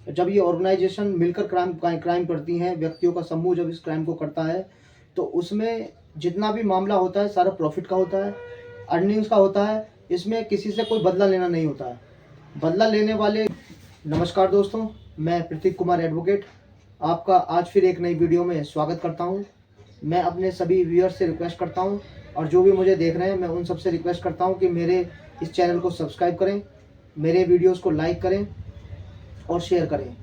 जब ये ऑर्गेनाइजेशन मिलकर क्राइम करती हैं, व्यक्तियों का समूह जब इस क्राइम को करता है, तो उसमें जितना भी मामला होता है सारा प्रॉफिट का होता है, अर्निंग्स का होता है। इसमें किसी से कोई बदला लेना नहीं होता है। बदला लेने वाले नमस्कार दोस्तों, मैं प्रतीक कुमार एडवोकेट आपका आज फिर एक नई वीडियो में स्वागत करता हूं। मैं अपने सभी व्यूअर्स से रिक्वेस्ट करता हूं और जो भी मुझे देख रहे हैं मैं उन सबसे रिक्वेस्ट करता हूं कि मेरे इस चैनल को सब्सक्राइब करें, मेरे वीडियोस को लाइक करें और शेयर करें।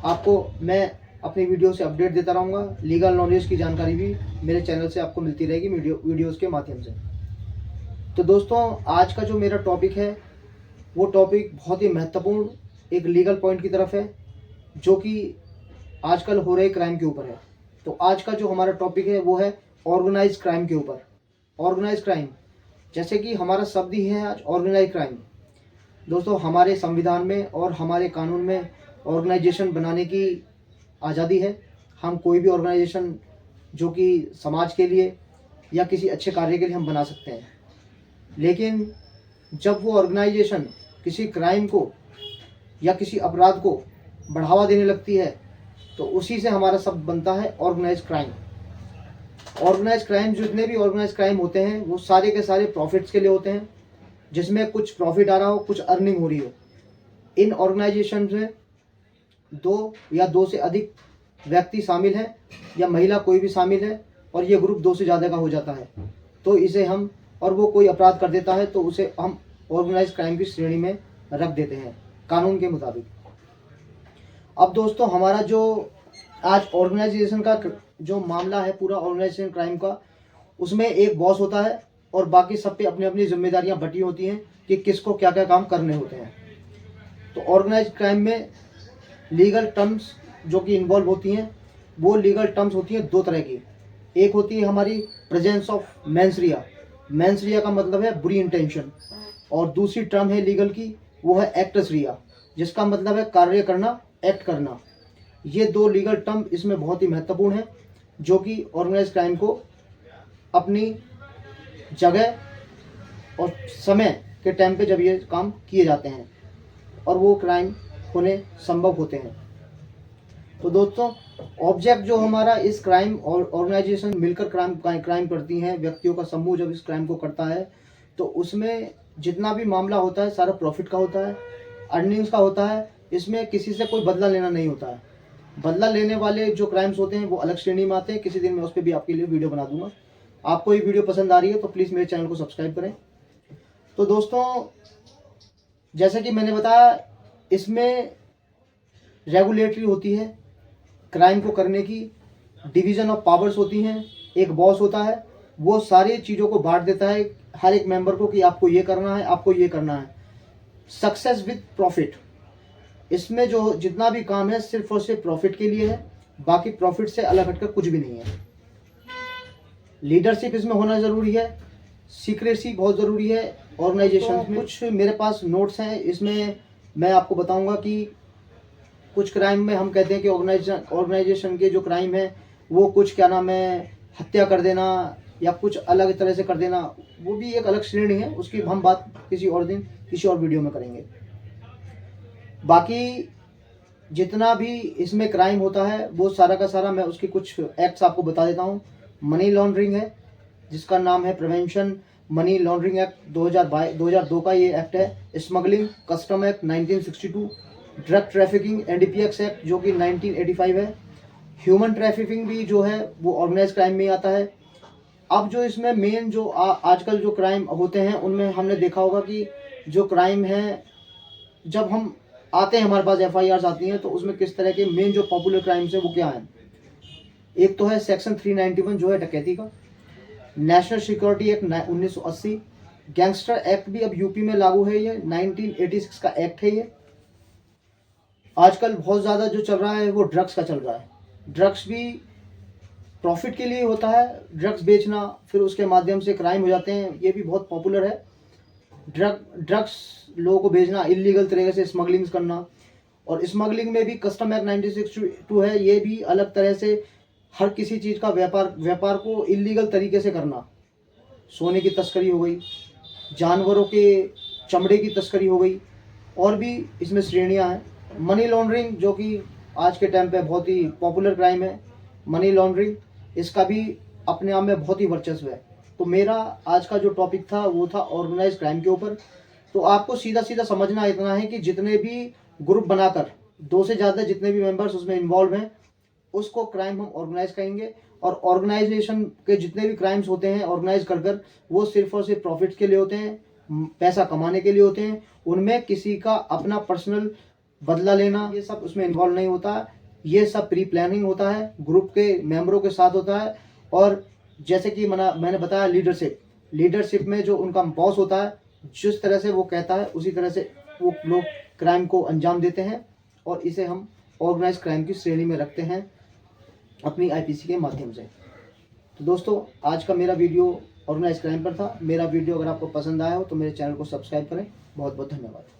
आपको मैं अपनी वीडियो से अपडेट देता रहूँगा। लीगल नॉलेज की जानकारी भी मेरे चैनल से आपको मिलती रहेगी वीडियोस के माध्यम से। तो दोस्तों, आज का जो मेरा टॉपिक है वो टॉपिक बहुत ही महत्वपूर्ण एक लीगल पॉइंट की तरफ है, जो कि आजकल हो रहे क्राइम के ऊपर है। तो आज का जो हमारा टॉपिक है वो है ऑर्गेनाइज क्राइम के ऊपर। ऑर्गेनाइज क्राइम, जैसे कि हमारा शब्द ही है आज ऑर्गेनाइज क्राइम। दोस्तों, हमारे संविधान में और हमारे कानून में ऑर्गेनाइजेशन बनाने की आज़ादी है। हम कोई भी ऑर्गेनाइजेशन जो कि समाज के लिए या किसी अच्छे कार्य के लिए हम बना सकते हैं, लेकिन जब वो ऑर्गेनाइजेशन किसी क्राइम को या किसी अपराध को बढ़ावा देने लगती है तो उसी से हमारा शब्द बनता है ऑर्गेनाइज क्राइम। ऑर्गेनाइज क्राइम, जितने भी ऑर्गेनाइज क्राइम होते हैं वो सारे के सारे प्रॉफिट्स के लिए होते हैं, जिसमें कुछ प्रॉफिट आ रहा हो, कुछ अर्निंग हो रही हो। इन ऑर्गेनाइजेशन में दो या दो से अधिक व्यक्ति शामिल हैं या महिला कोई भी शामिल है और ये ग्रुप दो से ज़्यादा का हो जाता है तो इसे हम, और वो कोई अपराध कर देता है तो उसे हम ऑर्गेनाइज क्राइम की श्रेणी में रख देते हैं कानून के मुताबिक। अब दोस्तों, हमारा जो आज ऑर्गेनाइजेशन का जो मामला है, पूरा ऑर्गेनाइजेशन क्राइम का, उसमें एक बॉस होता है और बाकी सब पे अपनी अपनी जिम्मेदारियां बटी होती हैं कि किसको क्या क्या काम करने होते हैं। तो ऑर्गेनाइज क्राइम में लीगल टर्म्स जो कि इन्वॉल्व होती हैं, वो लीगल टर्म्स होती हैं दो तरह की। एक होती है हमारी presence of mains Riya. Mains रिया का मतलब है बुरी इंटेंशन, और दूसरी टर्म है लीगल की, वो है एक्टस रिया, जिसका मतलब है कार्य करना, एक्ट करना। ये दो लीगल टर्म इसमें बहुत ही महत्वपूर्ण है, जो कि ऑर्गेनाइज क्राइम को अपनी जगह और समय के टाइम पे जब ये काम किए जाते हैं और वो क्राइम होने संभव होते हैं। तो दोस्तों, ऑब्जेक्ट जो हमारा इस क्राइम और ऑर्गेनाइजेशन मिलकर क्राइम करती हैं, व्यक्तियों का समूह जब इस क्राइम को करता है तो उसमें जितना भी मामला होता है सारा प्रॉफिट का होता है, अर्निंग्स का होता है। इसमें किसी से कोई बदला लेना नहीं होता है। बदला लेने वाले जो क्राइम्स होते हैं वो अलग श्रेणी में आते हैं। किसी दिन मैं उस पर भी आपके लिए वीडियो बना दूंगा। आपको ये वीडियो पसंद आ रही है तो प्लीज़ मेरे चैनल को सब्सक्राइब करें। तो दोस्तों, जैसे कि मैंने बताया, इसमें रेगुलेटरी होती है क्राइम को करने की, डिवीज़न ऑफ पावर्स होती हैं। एक बॉस होता है, वो सारी चीज़ों को बांट देता है हर एक मेंबर को कि आपको ये करना है, आपको ये करना है। सक्सेस विद प्रॉफिट, इसमें जो जितना भी काम है सिर्फ और सिर्फ प्रॉफिट के लिए है, बाकी प्रॉफिट से अलग हटकर कुछ भी नहीं है। लीडरशिप इसमें होना ज़रूरी है, सीक्रेसी बहुत ज़रूरी है ऑर्गेनाइजेशन में। कुछ मेरे पास नोट्स हैं, इसमें मैं आपको बताऊंगा कि कुछ क्राइम में हम कहते हैं कि ऑर्गेनाइजेशन के जो क्राइम है वो कुछ क्या नाम है, हत्या कर देना या कुछ अलग तरह से कर देना, वो भी एक अलग श्रेणी है। उसकी हम बात किसी और दिन किसी और वीडियो में करेंगे। बाकी जितना भी इसमें क्राइम होता है वो सारा का सारा मैं उसके कुछ एक्ट्स आपको बता देता हूँ। मनी लॉन्ड्रिंग है, जिसका नाम है प्रिवेंशन मनी लॉन्ड्रिंग एक्ट 2002 का ये एक्ट है। Smuggling custom act 1962, drug trafficking NDPS act जो कि 1985 है। ह्यूमन ट्रैफिकिंग भी जो है वो ऑर्गेनाइज क्राइम में आता है। अब जो इसमें मेन जो आजकल जो क्राइम होते हैं उनमें हमने देखा होगा कि जो क्राइम है, जब हम आते हैं हमारे पास एफआईआर आती हैं तो उसमें किस तरह के मेन जो पॉपुलर क्राइम्स है वो क्या है। एक तो है सेक्शन 391 जो है डकैती का, national security act 1980, gangster act भी अब यूपी में लागू है, ये 1986 का एक्ट है। ये आजकल बहुत ज़्यादा जो चल रहा है वो ड्रग्स का चल रहा है। ड्रग्स भी प्रॉफिट के लिए होता है, ड्रग्स बेचना, फिर उसके माध्यम से क्राइम हो जाते हैं, ये भी बहुत पॉपुलर है। ड्रग्स लोगों को भेजना, इलीगल तरीके से स्मगलिंग करना, और स्मगलिंग में भी कस्टम एक्ट 1962 है, ये भी अलग तरह से हर किसी चीज़ का व्यापार को इलीगल तरीके से करना। सोने की तस्करी हो गई, जानवरों के चमड़े की तस्करी हो गई, और भी इसमें श्रेणियां हैं। मनी लॉन्ड्रिंग, जो कि आज के टाइम पे बहुत ही पॉपुलर क्राइम है, मनी लॉन्ड्रिंग, इसका भी अपने आप में बहुत ही वर्चस्व है। तो मेरा आज का जो टॉपिक था वो था ऑर्गेनाइज क्राइम के ऊपर। तो आपको सीधा सीधा समझना इतना है कि जितने भी ग्रुप बनाकर 2 से ज़्यादा जितने भी मेंबर्स उसमें इन्वॉल्व हैं, उसको क्राइम हम ऑर्गेनाइज कहेंगे। और ऑर्गेनाइजेशन के जितने भी क्राइम्स होते हैं ऑर्गेनाइज कर कर, वो सिर्फ और सिर्फ प्रॉफिट के लिए होते हैं, पैसा कमाने के लिए होते हैं। उनमें किसी का अपना पर्सनल बदला लेना ये सब उसमें इन्वॉल्व नहीं होता। ये सब प्री प्लानिंग होता है, ग्रुप के मेंबरों के साथ होता है। और जैसे कि मैंने बताया, लीडरशिप में जो उनका बॉस होता है, जिस तरह से वो कहता है उसी तरह से वो लोग क्राइम को अंजाम देते हैं। और इसे हम ऑर्गेनाइज क्राइम की श्रेणी में रखते हैं अपनी आईपीसी के माध्यम से। तो दोस्तों, आज का मेरा वीडियो ऑर्गेनाइज क्राइम पर था। मेरा वीडियो अगर आपको पसंद आया हो तो मेरे चैनल को सब्सक्राइब करें। बहुत बहुत धन्यवाद।